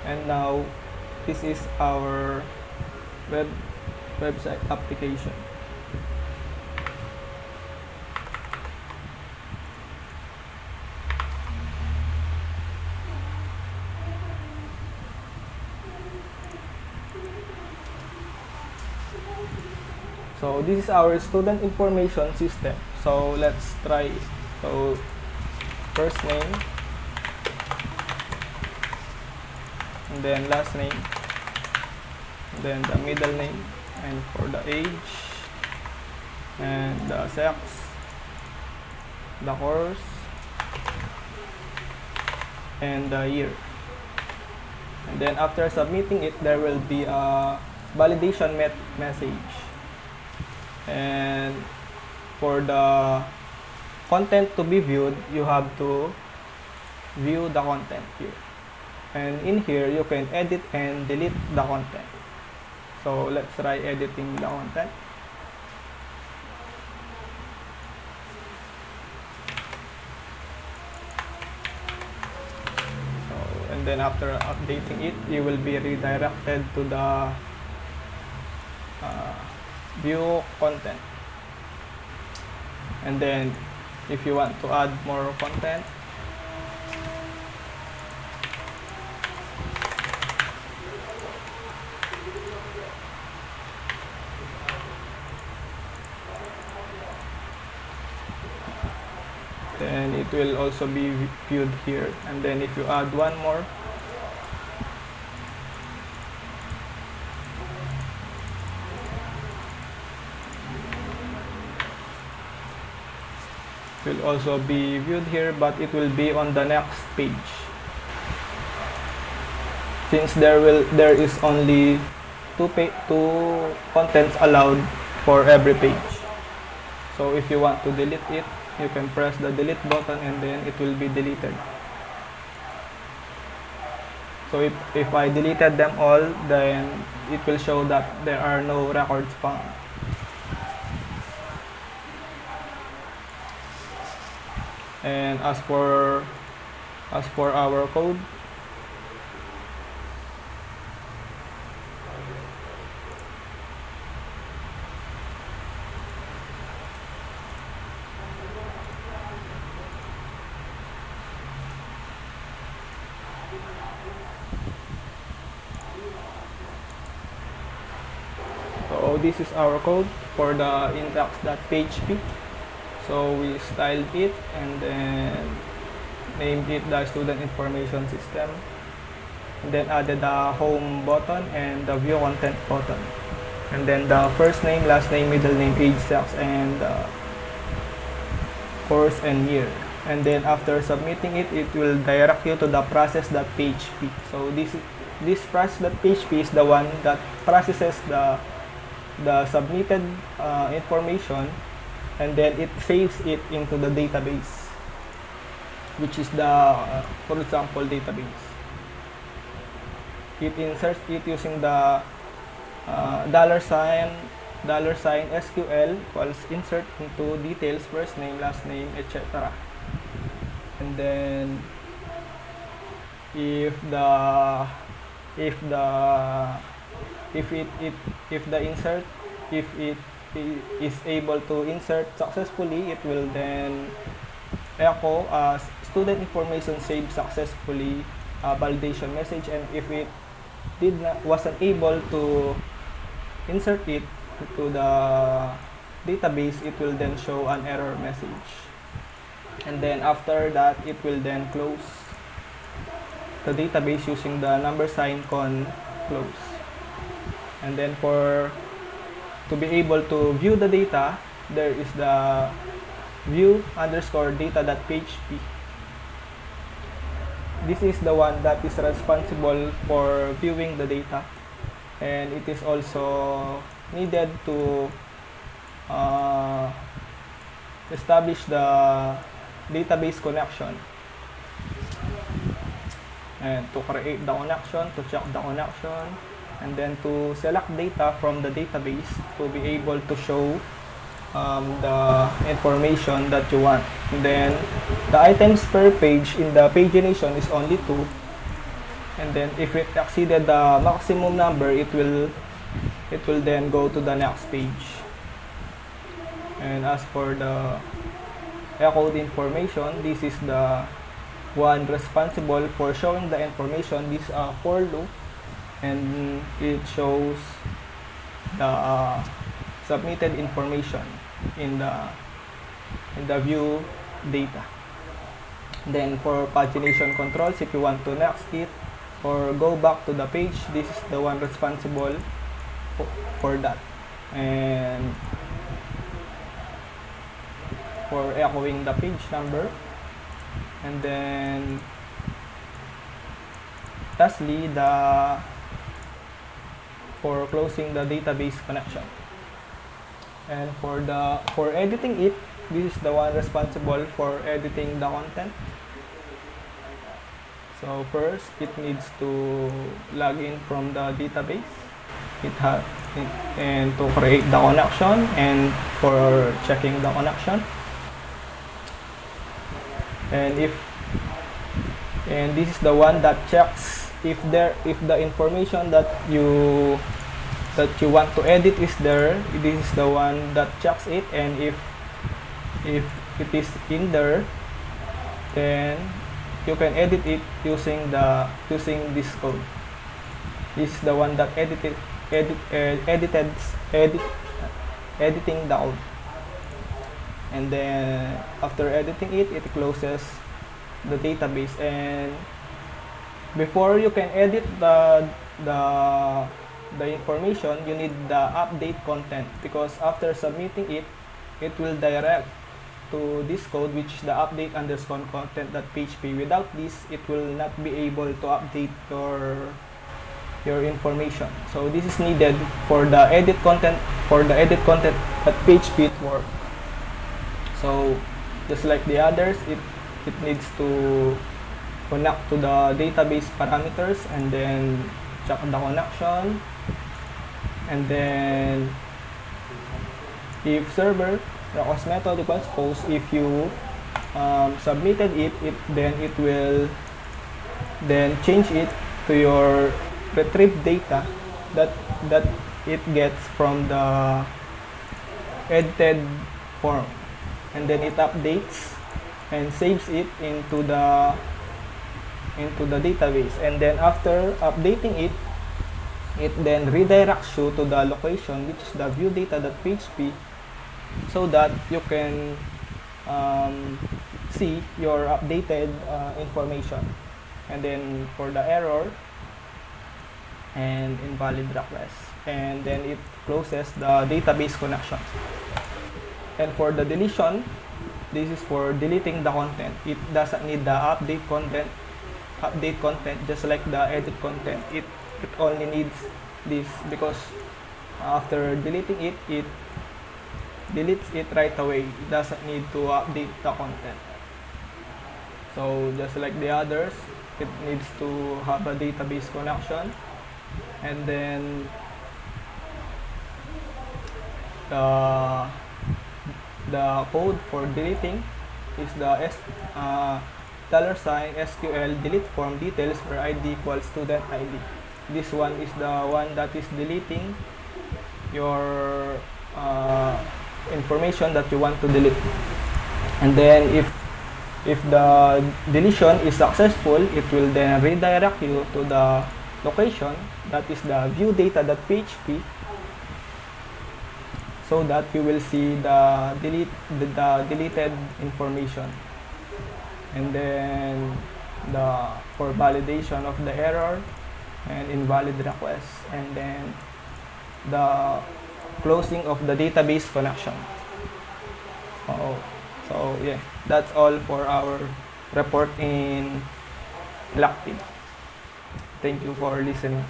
And now this is our website application. So this is our student information system. So let's try it. So first name, and then last name, and then the middle name, and for the age, and the sex, the course, and the year. And then after submitting it, there will be a validation message. And for the content to be viewed, you have to view the content here. And in here, you can edit and delete the content. So let's try editing the content. So, and then after updating it, you will be redirected to the view content. And then if you want to add more content, then it will also be viewed here. And then if you add one more, will also be viewed here, but it will be on the next page, since there is only two contents allowed for every page. So if you want to delete it, you can press the delete button and then it will be deleted. So if I deleted them all, then it will show that there are no records found. And as for our code, so this is our code for the index.php. So we styled it and then named it the student information system, and then added the home button and the view content button, and then the first name, last name, middle name, age, sex, and course and year. And then after submitting it, it will direct you to the process.php. So this process.php is the one that processes the submitted information, and then it saves it into the database, which is the for example database. It inserts it using the $sign SQL equals insert into details, first name, last name, etc. And then if the insert, if it is able to insert successfully, it will then echo as student information saved successfully validation message. And if it wasn't able to insert it to the database, it will then show an error message. And then after that, it will then close the database using the $sign close. And then to be able to view the data, there is the view_data.php. This is the one that is responsible for viewing the data, and it is also needed to establish the database connection, and to create the connection, to check the connection, and then to select data from the database to be able to show the information that you want. And then the items per page in the pagination is only 2, and then if it exceeded the maximum number, it will then go to the next page. And as for the encode information, this is the one responsible for showing the information. This is a for loop, and it shows the submitted information in the view data. Then for pagination controls, if you want to next it or go back to the page, this is the one responsible for that. And for echoing the page number, and then lastly, for closing the database connection. And for editing it, this is the one responsible for editing the content. So first, it needs to log in from the database. And to create the connection and for checking the connection. And this is the one that checks if the information that you want to edit is there. This is the one that checks it, and if it is in there, then you can edit it using this code. This is the one that editing the code. And then after editing it, it closes the database. And before you can edit the information, you need the update content, because after submitting it, it will direct to this code, which is the update underscore content.php. Without this, it will not be able to update your information. So this is needed for the edit content that PHP work. So just like the others, it needs to connect to the database parameters and then check the connection, and then if server request method equals post, if you submitted it, then it will then change it to your retrieved data that it gets from the edited form, and then it updates and saves it into the database. And then after updating it then redirects you to the location, which is the view data.php, so that you can see your updated information. And then for the error and invalid request, and then it closes the database connection. And for the deletion, this is for deleting the content. It doesn't need the update content just like the edit content. It only needs this, because after deleting it deletes it right away. It doesn't need to update the content. So just like the others, it needs to have a database connection, and then the code for deleting is the $SQL delete form details where ID equals student ID. This one is the one that is deleting your information that you want to delete. And then if the deletion is successful, it will then redirect you to the location, that is the view data.php, so that you will see the deleted information. And then for validation of the error and invalid request, and then the closing of the database connection. So yeah, that's all for our report in LACTIV. Thank you for listening.